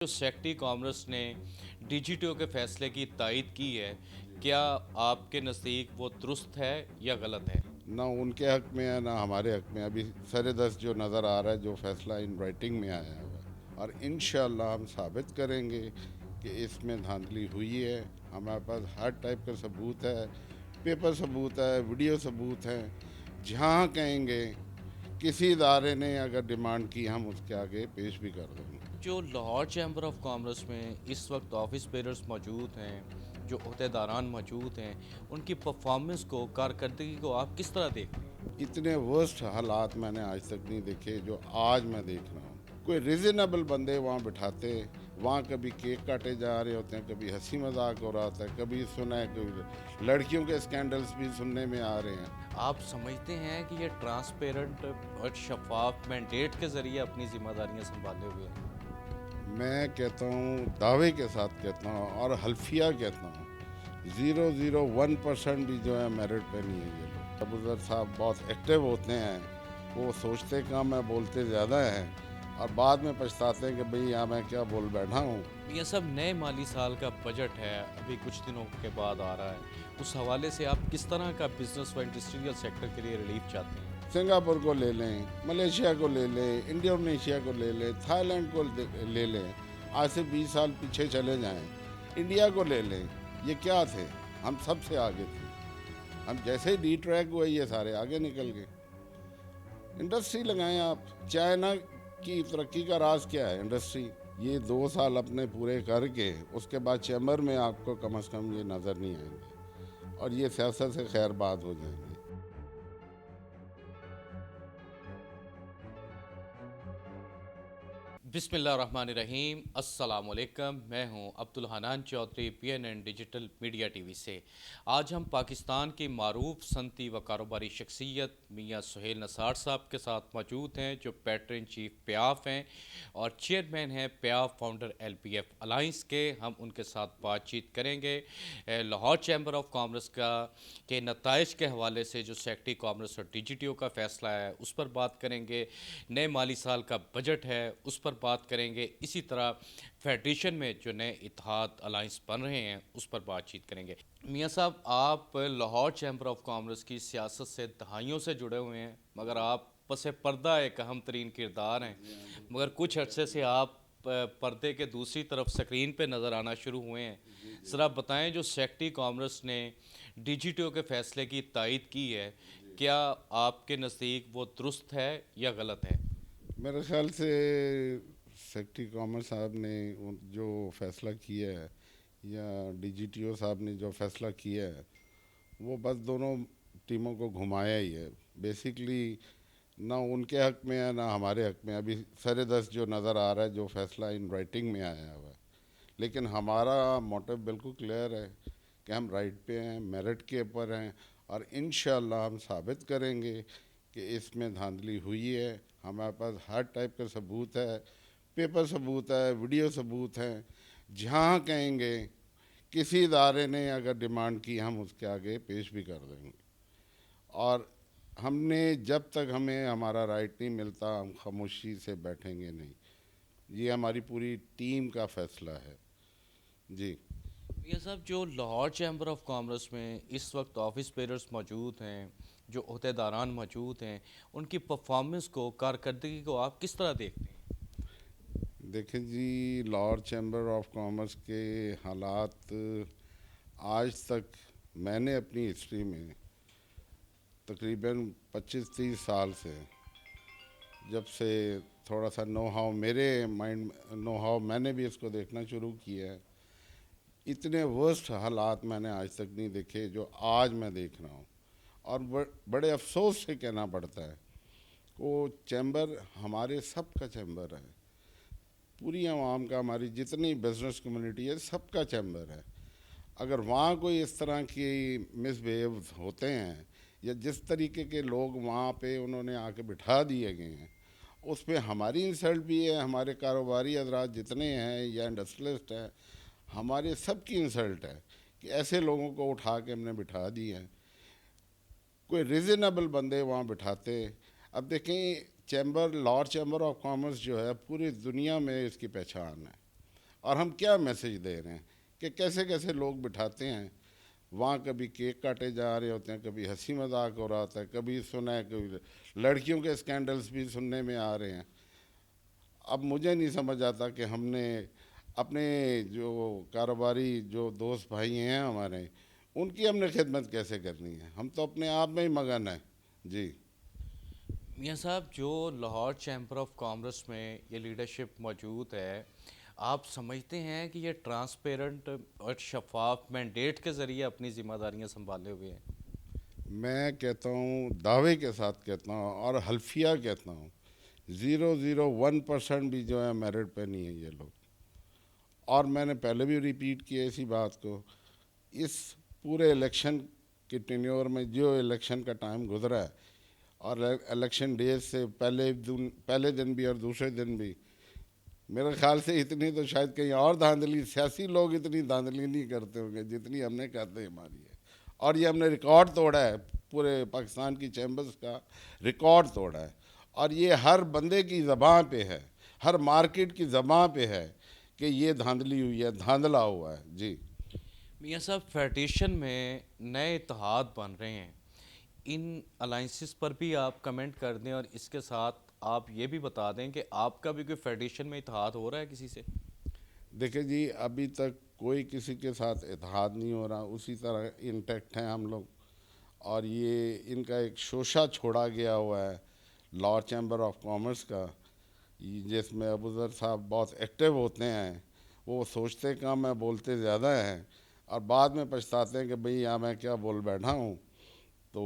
جو secretary commerce نے ڈیجیٹو کے فیصلے کی تائید کی ہے، کیا آپ کے نزدیک وہ درست ہے یا غلط ہے؟ نہ ان کے حق میں ہے نہ ہمارے حق میں. ابھی سر دست جو نظر آ رہا ہے، جو فیصلہ ان رائٹنگ میں آیا ہوا ہے، اور انشاءاللہ ہم ثابت کریں گے کہ اس میں دھاندلی ہوئی ہے. ہمارے پاس ہر ٹائپ کا ثبوت ہے، پیپر ثبوت ہے، ویڈیو ثبوت ہے. جہاں کہیں گے کسی ادارے نے اگر ڈیمانڈ کی، ہم اس کے آگے پیش بھی کر دیں گے. جو لاہور چیمبر آف کامرس میں اس وقت آفس بیررز موجود ہیں، جو عہدیداران موجود ہیں، ان کی پرفارمنس کو، کارکردگی کو آپ کس طرح دیکھتے ہیں؟ اتنے ورسٹ حالات میں نے آج تک نہیں دیکھے جو آج میں دیکھ رہا ہوں. کوئی ریزنیبل بندے وہاں بٹھاتے، وہاں کبھی کیک کاٹے جا رہے ہوتے ہیں، کبھی ہنسی مذاق ہو رہا ہوتا ہے، کبھی سنا ہے کہ لڑکیوں کے اسکینڈلز بھی سننے میں آ رہے ہیں. آپ سمجھتے ہیں کہ یہ ٹرانسپیرنٹ اور شفاف مینڈیٹ کے ذریعے اپنی ذمہ داریاں سنبھالے ہوئے ہیں؟ میں کہتا ہوں، دعوے کے ساتھ کہتا ہوں اور حلفیہ کہتا ہوں، 0.01% بھی جو ہے میرٹ پہ نہیں ہے یہ لوگ. ابوذر صاحب بہت ایکٹیو ہوتے ہیں، وہ سوچتے کم ہے، بولتے زیادہ ہیں، اور بعد میں پچھتاتے ہیں کہ بھئی یہاں میں کیا بول بیٹھا ہوں. یہ سب نئے مالی سال کا بجٹ ہے، ابھی کچھ دنوں کے بعد آ رہا ہے. اس حوالے سے آپ کس طرح کا بزنس و انڈسٹریل سیکٹر کے لیے ریلیف چاہتے ہیں؟ سنگاپور کو لے لیں، ملیشیا کو لے لیں، انڈونیشیا کو لے لیں، تھائی لینڈ کو لے لیں. آج سے 20 سال پیچھے چلے جائیں، انڈیا کو لے لیں. یہ کیا تھے؟ ہم سب سے آگے تھے. ہم جیسے ہی ڈی ٹریک ہوئے، یہ سارے آگے نکل گئے. انڈسٹری لگائیں آپ. چائنا کی ترقی کا راز کیا ہے؟ انڈسٹری. یہ 2 سال اپنے پورے کر کے اس کے بعد چیمبر میں آپ کو کم از کم یہ نظر نہیں آئیں گے، اور یہ سیاست سے خیر بات ہو جائیں گے. بسم اللہ الرحمن الرحیم. السلام علیکم. میں ہوں Abdul Hanan Chaudhry, P N N digital media T V سے. آج ہم پاکستان کی معروف صنعتی و کاروباری شخصیت میاں سہیل نثار صاحب کے ساتھ موجود ہیں، جو پیٹر ان چیف پیاف ہیں اور چیئرمین ہیں PIAF founder L P F alliance کے. ہم ان کے ساتھ بات چیت کریں گے لاہور چیمبر آف کامرس کے نتائج کے حوالے سے. جو سیکٹری کامرس اور ڈیجیٹیو کا فیصلہ ہے اس پر بات کریں گے. نئے مالی سال کا بجٹ ہے اس پر بات کریں گے. اسی طرح فیڈریشن میں جو نئے اتحاد الائنس بن رہے ہیں اس پر بات چیت کریں گے. میاں صاحب، آپ لاہور چیمبر آف کامرس کی سیاست سے دہائیوں سے جڑے ہوئے ہیں، مگر آپ پس پردہ ایک اہم ترین کردار ہیں. مگر کچھ عرصے سے آپ پردے کے دوسری طرف سکرین پہ نظر آنا شروع ہوئے ہیں. ذرا بتائیں، جو سیکٹری کامرس نے ڈیجیٹو کے فیصلے کی تائید کی ہے، کیا آپ کے نزدیک وہ درست ہے یا غلط ہے؟ میرے خیال سے سیکٹری کامرس صاحب نے جو فیصلہ کیا ہے، یا ڈی جی ٹی او صاحب نے جو فیصلہ کیا ہے، وہ بس دونوں ٹیموں کو گھمایا ہی ہے. بیسیکلی نہ ان کے حق میں ہے نہ ہمارے حق میں. ابھی سر دست جو نظر آ رہا ہے، جو فیصلہ ان رائٹنگ میں آیا ہوا ہے، لیکن ہمارا موٹو بالکل کلیئر ہے کہ ہم رائٹ پہ ہیں، میرٹ کے اوپر ہیں، اور انشاءاللہ ہم ثابت کریں گے کہ اس میں دھاندلی ہوئی ہے. ہمارے پاس ہر ٹائپ کا ثبوت ہے، پیپر ثبوت ہے، ویڈیو ثبوت ہیں. جہاں کہیں گے کسی ادارے نے اگر ڈیمانڈ کی، ہم اس کے آگے پیش بھی کر دیں گے. اور ہم نے جب تک ہمیں ہمارا رائٹ نہیں ملتا، ہم خاموشی سے بیٹھیں گے نہیں. یہ ہماری پوری ٹیم کا فیصلہ ہے. جی. میاں صاحب، جو لاہور چیمبر آف کامرس میں اس وقت آفس بیررز موجود ہیں، جو عہدیداران موجود ہیں، ان کی پرفارمنس کو، کارکردگی کو آپ کس طرح دیکھتے ہیں؟ دیکھیں جی، لاہور چیمبر آف کامرس کے حالات آج تک میں نے اپنی ہسٹری میں تقریباً 25-30 سال سے، جب سے تھوڑا سا نو ہاؤ میرے مائنڈ نو ہاؤ میں نے بھی اس کو دیکھنا شروع کیا ہے، اتنے ورسٹ حالات میں نے آج تک نہیں دیکھے جو آج میں دیکھ رہا ہوں. اور بڑے افسوس سے کہنا پڑتا ہے، وہ چیمبر ہمارے سب کا چیمبر ہے، پوری عوام کا، ہماری جتنی بزنس کمیونٹی ہے سب کا چیمبر ہے. اگر وہاں کوئی اس طرح کی مس بیہیو ہوتے ہیں، یا جس طریقے کے لوگ وہاں پہ انہوں نے آ کے بٹھا دیے گئے ہیں، اس پہ ہماری انسلٹ بھی ہے. ہمارے کاروباری حضرات جتنے ہیں یا انڈسٹریلسٹ ہیں، ہمارے سب کی انسلٹ ہے کہ ایسے لوگوں کو اٹھا کے ہم نے بٹھا دی ہیں. کوئی ریزنیبل بندے وہاں بٹھاتے. اب دیکھیں، لاہور چیمبر آف کامرس جو ہے پوری دنیا میں اس کی پہچان ہے. اور ہم کیا میسج دے رہے ہیں کہ کیسے کیسے لوگ بٹھاتے ہیں وہاں، کبھی کیک کاٹے جا رہے ہوتے ہیں، کبھی ہنسی مذاق ہو رہا ہوتا ہے، کبھی سنا ہے کبھی لڑکیوں کے اسکینڈلز بھی سننے میں آ رہے ہیں۔ اب مجھے نہیں سمجھ آتا کہ ہم نے اپنے جو کاروباری جو دوست بھائی ہیں ہمارے، ان کی ہم نے خدمت کیسے کرنی ہے؟ ہم تو اپنے آپ میں ہی مگن ہیں۔ جی میاں صاحب، جو لاہور چیمبر آف کامرس میں یہ لیڈرشپ موجود ہے، آپ سمجھتے ہیں کہ یہ ٹرانسپیرنٹ اور شفاف مینڈیٹ کے ذریعے اپنی ذمہ داریاں سنبھالے ہوئے ہیں؟ میں کہتا ہوں، دعوے کے ساتھ کہتا ہوں اور حلفیہ کہتا ہوں، 0.01% بھی جو ہے میرٹ پہ نہیں ہے یہ لوگ۔ اور میں نے پہلے بھی ریپیٹ کیا اسی بات کو، اس پورے الیکشن کے ٹینیور میں جو الیکشن کا ٹائم گزرا ہے اور الیکشن ڈیز سے پہلے دن بھی اور دوسرے دن بھی، میرے خیال سے اتنی تو شاید کہیں اور دھاندلی، سیاسی لوگ اتنی دھاندلی نہیں کرتے ہوں گے جتنی ہم نے کرتے ہماری ہے۔ اور یہ ہم نے ریکارڈ توڑا ہے، پورے پاکستان کی چیمبرز کا ریکارڈ توڑا ہے، اور یہ ہر بندے کی زبان پہ ہے، ہر مارکیٹ کی زبان پہ ہے کہ یہ دھاندلی ہوئی ہے، دھاندلا ہوا ہے۔ جی میاں صاحب، فیڈریشن میں نئے اتحاد بن رہے ہیں، ان الائنسز پر بھی آپ کمنٹ کر دیں، اور اس کے ساتھ آپ یہ بھی بتا دیں کہ آپ کا بھی کوئی فیڈریشن میں اتحاد ہو رہا ہے کسی سے؟ دیکھیں جی، ابھی تک کوئی کسی کے ساتھ اتحاد نہیں ہو رہا، اسی طرح انٹیکٹ ہیں ہم لوگ، اور یہ ان کا ایک شوشہ چھوڑا گیا ہوا ہے لاہور چیمبر آف کامرس کا، جس میں ابوذر صاحب بہت ایکٹیو ہوتے ہیں۔ وہ سوچتے کم ہیں، بولتے زیادہ ہیں، اور بعد میں پچھتاتے ہیں کہ بھئی یہاں میں کیا بول بیٹھا ہوں۔ تو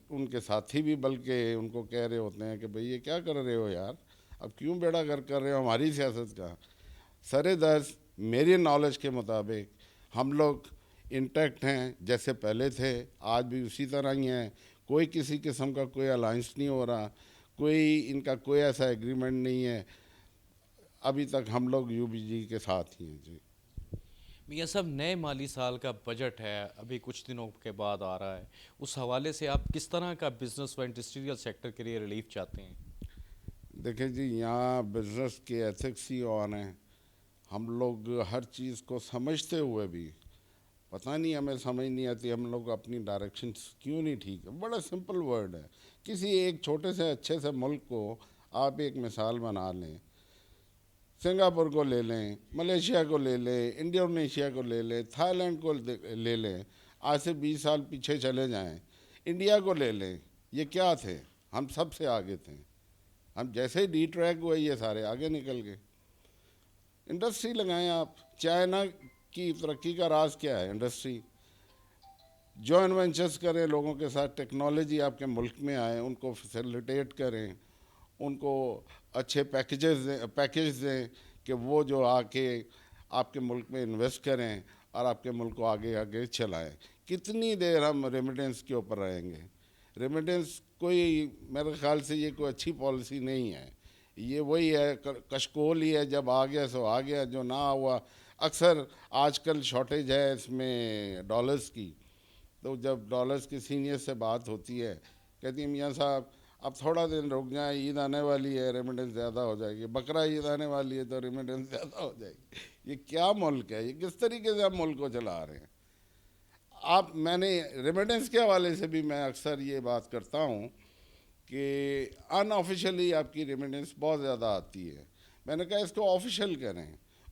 ان کے ساتھی بھی بلکہ ان کو کہہ رہے ہوتے ہیں کہ بھئی یہ کیا کر رہے ہو یار، اب کیوں بیڑا گرک کر رہے ہو ہماری سیاست کا؟ سر درد میری نالج کے مطابق ہم لوگ انٹیکٹ ہیں، جیسے پہلے تھے آج بھی اسی طرح ہی ہیں، کوئی کسی قسم کا کوئی الائنس نہیں ہو رہا، کوئی ان کا کوئی ایسا ایگریمنٹ نہیں ہے، ابھی تک ہم لوگ یو بی جی کے ساتھ ہی ہیں۔ جی میاں صاحب، نئے مالی سال کا بجٹ ہے، ابھی کچھ دنوں کے بعد آ رہا ہے، اس حوالے سے آپ کس طرح کا بزنس و انڈسٹریل سیکٹر کے لیے ریلیف چاہتے ہیں؟ دیکھیں جی، یہاں بزنس کے ایتھکس ہی آن ہیں، ہم لوگ ہر چیز کو سمجھتے ہوئے بھی پتہ نہیں ہمیں سمجھ نہیں آتی ہم لوگ اپنی ڈائریکشن کیوں نہیں ٹھیک ہے۔ بڑا سمپل ورڈ ہے، کسی ایک چھوٹے سے اچھے سے ملک کو آپ ایک مثال بنا لیں، سنگاپور کو لے لیں، ملیشیا کو لے لیں، انڈونیشیا کو لے لیں، تھائی لینڈ کو لے لیں، آج سے 20 سال پیچھے چلے جائیں، انڈیا کو لے لیں، یہ کیا تھے؟ ہم سب سے آگے تھے، ہم جیسے ہی ڈی ٹریک ہوئے یہ سارے آگے نکل گئے۔ انڈسٹری لگائیں آپ، چائنا کی ترقی کا راز کیا ہے؟ انڈسٹری، جوائن وینچرز کریں لوگوں کے ساتھ، ٹیکنالوجی آپ کے ملک میں آئے، ان کو فیسیلیٹیٹ کریں، ان کو اچھے پیکیج دیں کہ وہ جو آ کے آپ کے ملک میں انویسٹ کریں اور آپ کے ملک کو آگے آگے چلائیں۔ کتنی دیر ہم ریمیڈنس کے اوپر رہیں گے؟ ریمیڈنس کوئی، میرے خیال سے یہ کوئی اچھی پالیسی نہیں ہے، یہ وہی ہے کشکول ہی ہے، جب آ گیا سو آ گیا، جو نہ ہوا۔ اکثر آج کل شارٹیج ہے اس میں ڈالرز کی، تو جب ڈالرز کی سینئر سے بات ہوتی ہے، کہتی ہیں میاں صاحب اب تھوڑا دن رک جائیں، عید آنے والی ہے، ریمیڈنس زیادہ ہو جائے گی، بقرہ عید آنے والی ہے تو ریمیڈنس زیادہ ہو جائے گی۔ یہ کیا ملک ہے؟ یہ کس طریقے سے ہم ملک کو چلا رہے ہیں؟ میں نے ریمیڈنس کے حوالے سے بھی میں اکثر یہ بات کرتا ہوں کہ ان آفیشلی آپ کی ریمیڈنس بہت زیادہ آتی ہے، میں نے کہا اس کو آفیشل کریں،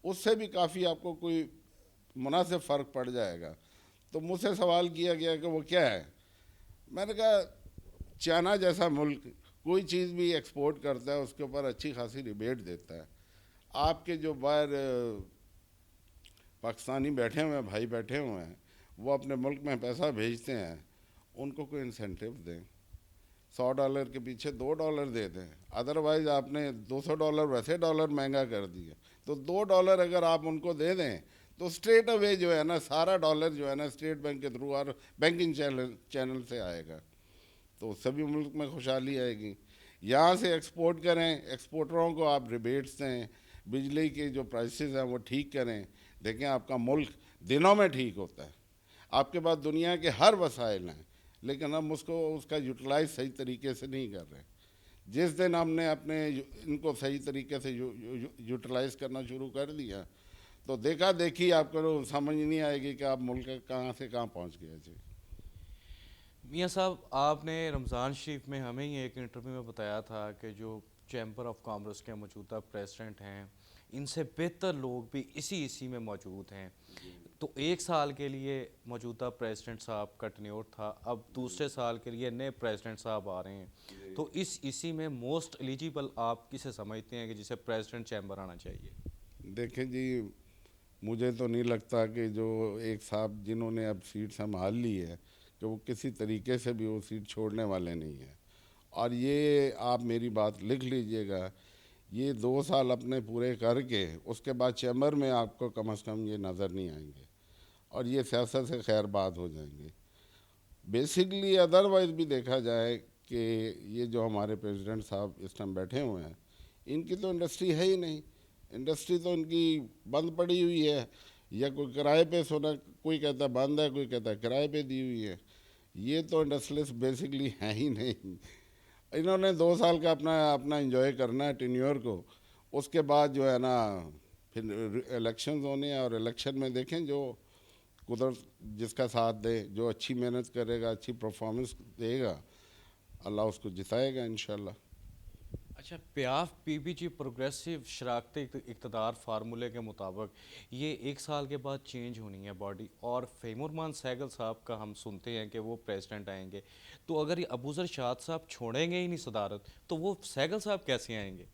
اس سے بھی کافی آپ کو کوئی مناسب فرق پڑ جائے گا۔ تو مجھ سے سوال کیا گیا کہ وہ کیا ہے؟ میں نے کہا چائنا جیسا ملک کوئی چیز بھی ایکسپورٹ کرتا ہے اس کے اوپر اچھی خاصی ریبیٹ دیتا ہے۔ آپ کے جو باہر پاکستانی بیٹھے ہوئے ہیں، بھائی بیٹھے ہوئے ہیں، وہ اپنے ملک میں پیسہ بھیجتے ہیں، ان کو کوئی انسینٹیو دیں، $100 کے پیچھے $2 دے دیں، ادروائز آپ نے $200 ویسے ڈالر مہنگا کر دیا، تو $2 اگر آپ ان کو دے دیں تو اسٹریٹ اوے جو ہے نا سارا ڈالر جو ہے نا اسٹیٹ بینک کے تھرو اور بینکنگ چینل سے آئے گا، تو سبھی ملک میں خوشحالی آئے گی۔ یہاں سے ایکسپورٹ کریں، ایکسپورٹروں کو آپ ریبیٹس دیں، بجلی کے جو پرائسز ہیں وہ ٹھیک کریں، دیکھیں آپ کا ملک دنوں میں ٹھیک ہوتا ہے۔ آپ کے پاس دنیا کے ہر وسائل ہیں، لیکن ہم اس کا یوٹیلائز صحیح طریقے سے نہیں کر رہے۔ جس دن ہم نے ان کو صحیح طریقے سے یوٹیلائز کرنا شروع کر دیا تو دیکھا دیکھی آپ کو سمجھ نہیں آئے گی کہ آپ ملک کہاں سے کہاں پہنچ گئے جی. میاں صاحب آپ نے رمضان شریف میں ہمیں ہی ایک انٹرویو میں بتایا تھا کہ جو چیمبر آف کامرس کے موجودہ پریزیڈنٹ ہیں ان سے بہتر لوگ بھی اسی میں موجود ہیں. تو 1 سال کے لیے موجودہ پریزیڈنٹ صاحب کا ٹینیور تھا, اب دوسرے سال کے لیے نئے پریزیڈنٹ صاحب آ رہے ہیں, تو اسی میں موسٹ ایلیجیبل آپ کسے سمجھتے ہیں کہ جسے پریزیڈنٹ چیمبر آنا چاہیے؟ دیکھیں جی, مجھے تو نہیں لگتا کہ جو ایک صاحب جنہوں نے اب سیٹ سنبھال لی ہے کہ وہ کسی طریقے سے بھی وہ سیٹ چھوڑنے والے نہیں ہیں. اور یہ آپ میری بات لکھ لیجئے گا, یہ 2 سال اپنے پورے کر کے اس کے بعد چیمبر میں آپ کو کم از کم یہ نظر نہیں آئیں گے, اور یہ سیاست سے خیر بات ہو جائیں گے. بیسکلی ادروائز بھی دیکھا جائے کہ یہ جو ہمارے پریزیڈنٹ صاحب اس ٹائم بیٹھے ہوئے ہیں, ان کی تو انڈسٹری ہے ہی نہیں. انڈسٹری تو ان کی بند پڑی ہوئی ہے, یا کوئی کرائے پہ سونا, کوئی کہتا ہے بند ہے, کوئی کہتا ہے کرائے پہ دی ہوئی ہے. یہ تو انڈسٹریلسٹ بیسکلی ہیں ہی نہیں. انہوں نے 2 سال کا اپنا انجوائے کرنا ہے ٹینیور کو, اس کے بعد جو ہے نا پھر الیکشنز ہونے ہیں, اور الیکشن میں دیکھیں جو قدرت جس کا ساتھ دے, جو اچھی محنت کرے گا, اچھی پرفارمنس دے گا, اللہ اس کو جتائے گا انشاءاللہ. اچھا, پیاف پی بی جی پروگریسو شراکت اقتدار فارمولے کے مطابق یہ 1 سال کے بعد چینج ہونی ہے باڈی, اور فہیم الرحمان سہگل صاحب کا ہم سنتے ہیں کہ وہ پریزیڈنٹ آئیں گے. تو اگر یہ ابوذر شاد صاحب چھوڑیں گے ہی نہیں صدارت, تو وہ سہگل صاحب کیسے آئیں گے؟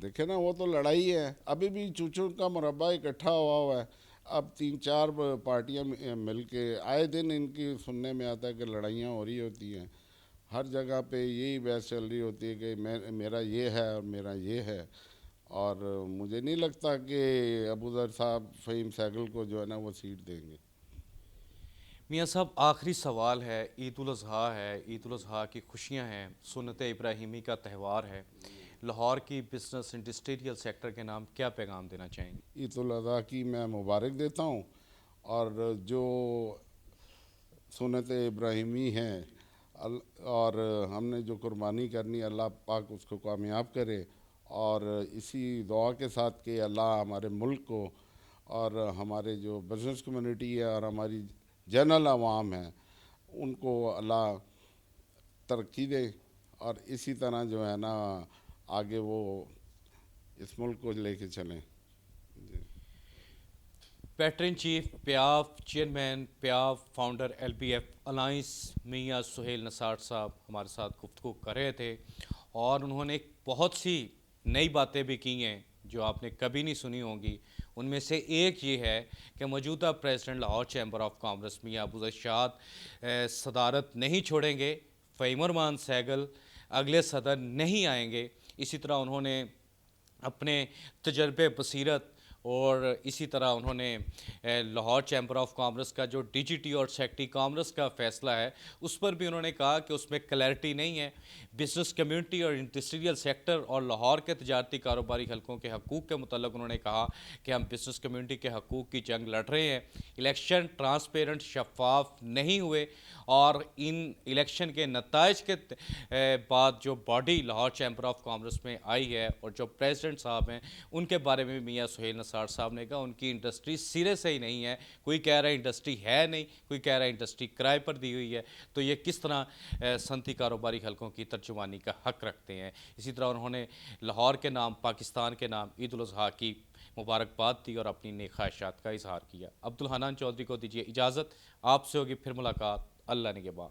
دیکھیں نا, وہ تو لڑائی ہے, ابھی بھی چوچو کا مربع اکٹھا ہوا ہے. اب 3-4 پارٹیاں مل کے آئے دن ان کی سننے میں آتا ہے کہ لڑائیاں ہو رہی ہوتی ہیں. ہر جگہ پہ یہی بحث چل رہی ہوتی ہے کہ میرا یہ ہے اور میرا یہ ہے. اور مجھے نہیں لگتا کہ ابوذر صاحب فہیم سہگل کو جو ہے نا وہ سیٹ دیں گے. میاں صاحب آخری سوال ہے, عید الاضحیٰ ہے, عید الاضحیٰ کی خوشیاں ہیں, سنت ابراہیمی کا تہوار ہے, لاہور کی بزنس انڈسٹریل سیکٹر کے نام کیا پیغام دینا چاہیں گے؟ عید الاضحیٰ کی میں مبارک دیتا ہوں, اور جو سنت ابراہیمی ہیں اور ہم نے جو قربانی کرنی, اللہ پاک اس کو کامیاب کرے. اور اسی دعا کے ساتھ کہ اللہ ہمارے ملک کو اور ہمارے جو بزنس کمیونٹی ہے اور ہماری جنرل عوام ہے ان کو اللہ ترقی دے, اور اسی طرح جو ہے نا آگے وہ اس ملک کو لے کے چلیں. Patron chief PIAF, chairman PIAF, founder L B F alliance Mian Sohail نثار صاحب ہمارے ساتھ گفتگو کر رہے تھے, اور انہوں نے بہت سی نئی باتیں بھی کی ہیں جو آپ نے کبھی نہیں سنی ہوں گی. ان میں سے ایک یہ ہے کہ موجودہ president Lahore chamber of commerce میاں ابوذر شاد صدارت نہیں چھوڑیں گے, فہیم الرحمان سہگل اگلے صدر نہیں آئیں گے. اسی طرح انہوں نے اپنے تجربے, بصیرت, اور اسی طرح انہوں نے لاہور چیمبر آف کامرس کا جو ڈی جی ٹی اور سیکٹری کامرس کا فیصلہ ہے اس پر بھی انہوں نے کہا کہ اس میں کلیئرٹی نہیں ہے. بزنس کمیونٹی اور انڈسٹریل سیکٹر اور لاہور کے تجارتی کاروباری حلقوں کے حقوق کے متعلق انہوں نے کہا کہ ہم بزنس کمیونٹی کے حقوق کی جنگ لڑ رہے ہیں. الیکشن ٹرانسپیرنٹ, شفاف نہیں ہوئے, اور ان الیکشن کے نتائج کے بعد جو body Lahore chamber of commerce میں آئی ہے اور جو پریزیڈنٹ صاحب ہیں ان کے بارے میں میاں سہیل نثار صاحب نے کہا ان کی انڈسٹری سرے سے ہی نہیں ہے. کوئی کہہ رہا ہے انڈسٹری ہے نہیں, کوئی کہہ رہا ہے انڈسٹری کرائے پر دی ہوئی ہے. تو یہ کس طرح صنعتی کاروباری حلقوں کی ترجمانی کا حق رکھتے ہیں. اسی طرح انہوں نے لاہور کے نام, پاکستان کے نام عید الاضحیٰ کی مبارکباد دی اور اپنی نیک خواہشات کا اظہار کیا. عبدالحنان چودھری کو دیجیے اجازت, آپ سے ہوگی پھر ملاقات اللہ نے کے بعد.